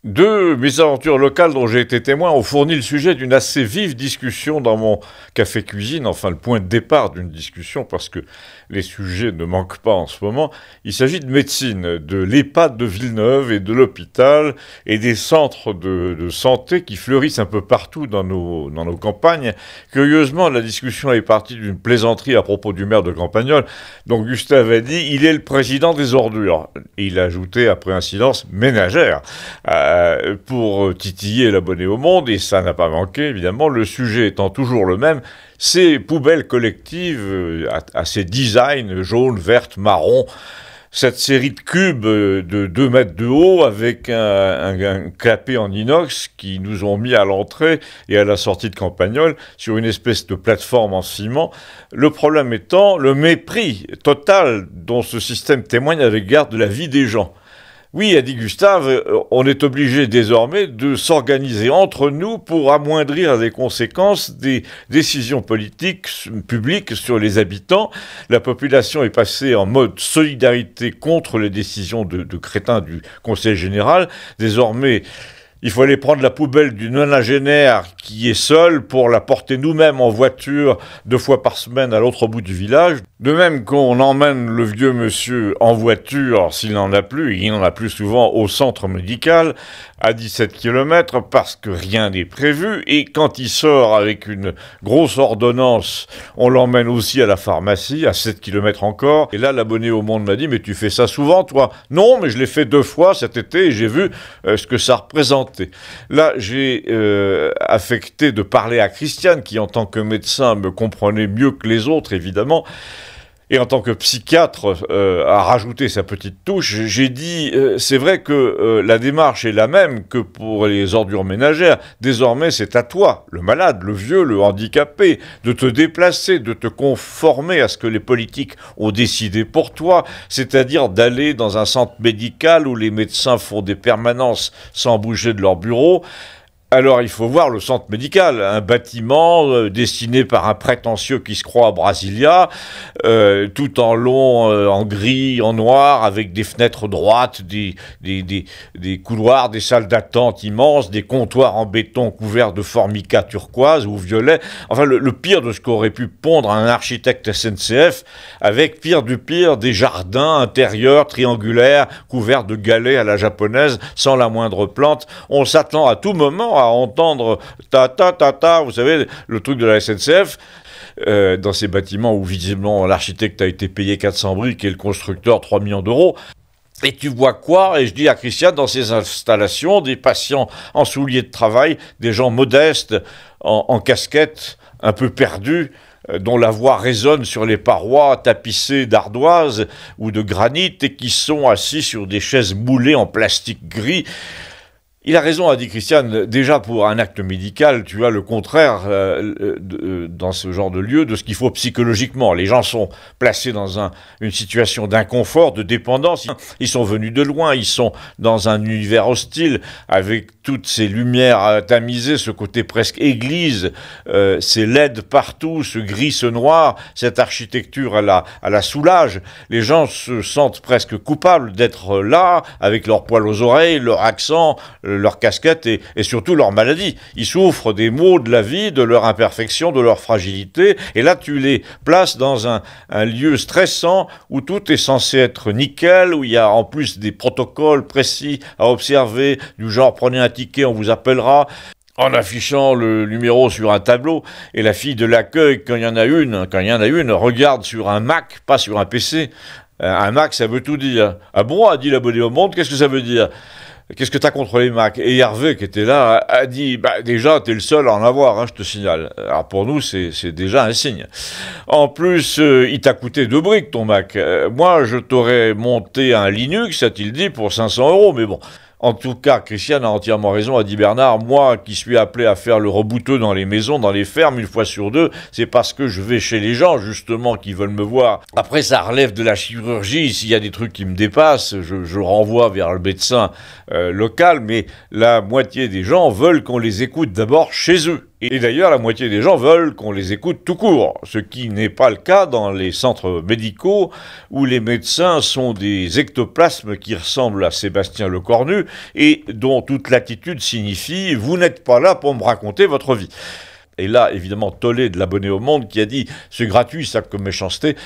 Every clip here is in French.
Deux mésaventures locales dont j'ai été témoin ont fourni le sujet d'une assez vive discussion dans mon café-cuisine, enfin le point de départ d'une discussion, parce que les sujets ne manquent pas en ce moment. Il s'agit de médecine, de l'EHPAD de Villeneuve et de l'hôpital et des centres de santé qui fleurissent un peu partout dans nos campagnes. Curieusement, la discussion est partie d'une plaisanterie à propos du maire de Campagnole, dont Gustave a dit « il est le président des ordures ». Et il a ajouté, après un silence, « ménagère ». Pour titiller l'abonné au monde, et ça n'a pas manqué, évidemment, le sujet étant toujours le même, ces poubelles collectives à ces designs jaunes, vertes, marron, cette série de cubes de 2 mètres de haut avec un clapet en inox qui nous ont mis à l'entrée et à la sortie de Campagnole sur une espèce de plateforme en ciment. Le problème étant le mépris total dont ce système témoigne à l'égard de la vie des gens. Oui, a dit Gustave, on est obligé désormais de s'organiser entre nous pour amoindrir les conséquences des décisions politiques publiques sur les habitants. La population est passée en mode solidarité contre les décisions de crétins du Conseil général. Désormais, il faut aller prendre la poubelle du nonagénaire qui est seul pour la porter nous-mêmes en voiture 2 fois par semaine à l'autre bout du village. De même qu'on emmène le vieux monsieur en voiture, s'il n'en a plus, il n'en a plus souvent, au centre médical, à 17 km, parce que rien n'est prévu. Et quand il sort avec une grosse ordonnance, on l'emmène aussi à la pharmacie, à 7 km encore. Et là, l'abonné au Monde m'a dit « mais tu fais ça souvent, toi ?» « Non, mais je l'ai fait 2 fois cet été et j'ai vu ce que ça représentait. » Là, j'ai affecté de parler à Christiane, qui en tant que médecin me comprenait mieux que les autres, évidemment, et en tant que psychiatre a rajouté sa petite touche. J'ai dit, c'est vrai que la démarche est la même que pour les ordures ménagères. Désormais, c'est à toi, le malade, le vieux, le handicapé, de te déplacer, de te conformer à ce que les politiques ont décidé pour toi, c'est-à-dire d'aller dans un centre médical où les médecins font des permanences sans bouger de leur bureau. Alors il faut voir le centre médical, un bâtiment dessiné par un prétentieux qui se croit à Brasilia, tout en long, en gris, en noir, avec des fenêtres droites, des couloirs, des salles d'attente immenses, des comptoirs en béton couverts de formica turquoise ou violet. Enfin le pire de ce qu'aurait pu pondre un architecte SNCF, avec pire du pire, des jardins intérieurs triangulaires couverts de galets à la japonaise, sans la moindre plante. On s'attend à tout moment à entendre ta, vous savez, le truc de la SNCF, dans ces bâtiments où visiblement l'architecte a été payé 400 briques et le constructeur 3 millions d'euros. Et tu vois quoi? Et je dis à Christiane, dans ces installations, des patients en souliers de travail, des gens modestes, en casquette, un peu perdus, dont la voix résonne sur les parois tapissées d'ardoise ou de granit et qui sont assis sur des chaises moulées en plastique gris. Il a raison, a dit Christiane, déjà pour un acte médical, tu as le contraire dans ce genre de lieu de ce qu'il faut psychologiquement. Les gens sont placés dans une situation d'inconfort, de dépendance. Ils sont venus de loin, ils sont dans un univers hostile, avec toutes ces lumières tamisées, ce côté presque église, ces LED partout, ce gris, ce noir, cette architecture à la Soulage. Les gens se sentent presque coupables d'être là, avec leurs poils aux oreilles, leur accent, leur casquette et surtout leur maladie. Ils souffrent des maux de la vie, de leur imperfection, de leur fragilité. Et là, tu les places dans un lieu stressant où tout est censé être nickel, où il y a en plus des protocoles précis à observer, du genre prenez un ticket, on vous appellera, en affichant le numéro sur un tableau. Et la fille de l'accueil, quand il y en a une, regarde sur un Mac, pas sur un PC. Un Mac, ça veut tout dire. Ah bon, a dit l'abonné au Monde, qu'est-ce que ça veut dire? Qu'est-ce que t'as contre les Macs? Et Hervé, qui était là, a dit, déjà, t'es le seul à en avoir, je te signale. Alors pour nous, c'est déjà un signe. En plus, il t'a coûté 2 briques, ton Mac. Moi, je t'aurais monté un Linux, a-t-il dit, pour 500 €, mais bon. En tout cas, Christiane a entièrement raison, a dit Bernard, moi qui suis appelé à faire le rebouteux dans les maisons, dans les fermes, 1 fois sur 2, c'est parce que je vais chez les gens, justement, qui veulent me voir. Après, ça relève de la chirurgie, s'il y a des trucs qui me dépassent, je renvoie vers le médecin local, mais la moitié des gens veulent qu'on les écoute d'abord chez eux. Et d'ailleurs, la moitié des gens veulent qu'on les écoute tout court, ce qui n'est pas le cas dans les centres médicaux où les médecins sont des ectoplasmes qui ressemblent à Sébastien Lecornu et dont toute l'attitude signifie « vous n'êtes pas là pour me raconter votre vie ». Et là, évidemment, tollé de l'abonné au Monde qui a dit « c'est gratuit, ça, comme méchanceté ».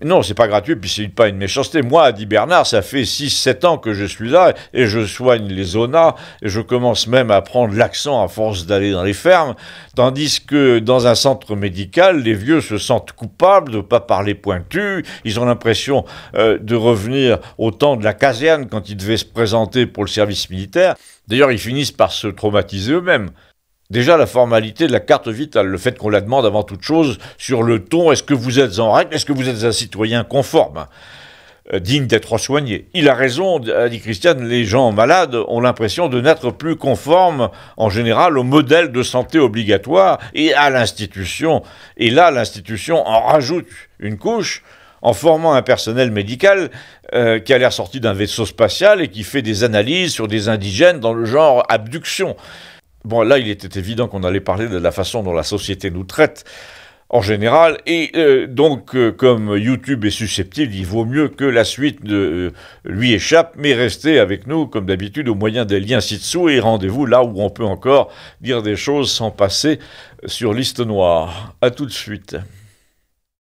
Non, c'est pas gratuit, puis c'est pas une méchanceté. Moi, dit Bernard, ça fait 6-7 ans que je suis là et je soigne les zonas et je commence même à prendre l'accent à force d'aller dans les fermes, tandis que dans un centre médical, les vieux se sentent coupables de ne pas parler pointu, ils ont l'impression de revenir au temps de la caserne quand ils devaient se présenter pour le service militaire. D'ailleurs, ils finissent par se traumatiser eux-mêmes. Déjà, la formalité de la carte vitale, le fait qu'on la demande avant toute chose sur le ton, est-ce que vous êtes en règle, est-ce que vous êtes un citoyen conforme, digne d'être soigné. Il a raison, a dit Christiane, les gens malades ont l'impression de n'être plus conformes, en général, au modèle de santé obligatoire et à l'institution. Et là, l'institution en rajoute une couche, en formant un personnel médical qui a l'air sorti d'un vaisseau spatial et qui fait des analyses sur des indigènes dans le genre abduction. Bon, là, il était évident qu'on allait parler de la façon dont la société nous traite en général, et donc, comme YouTube est susceptible, il vaut mieux que la suite lui échappe, mais restez avec nous, comme d'habitude, au moyen des liens ci-dessous, et rendez-vous là où on peut encore dire des choses sans passer sur liste noire. À tout de suite.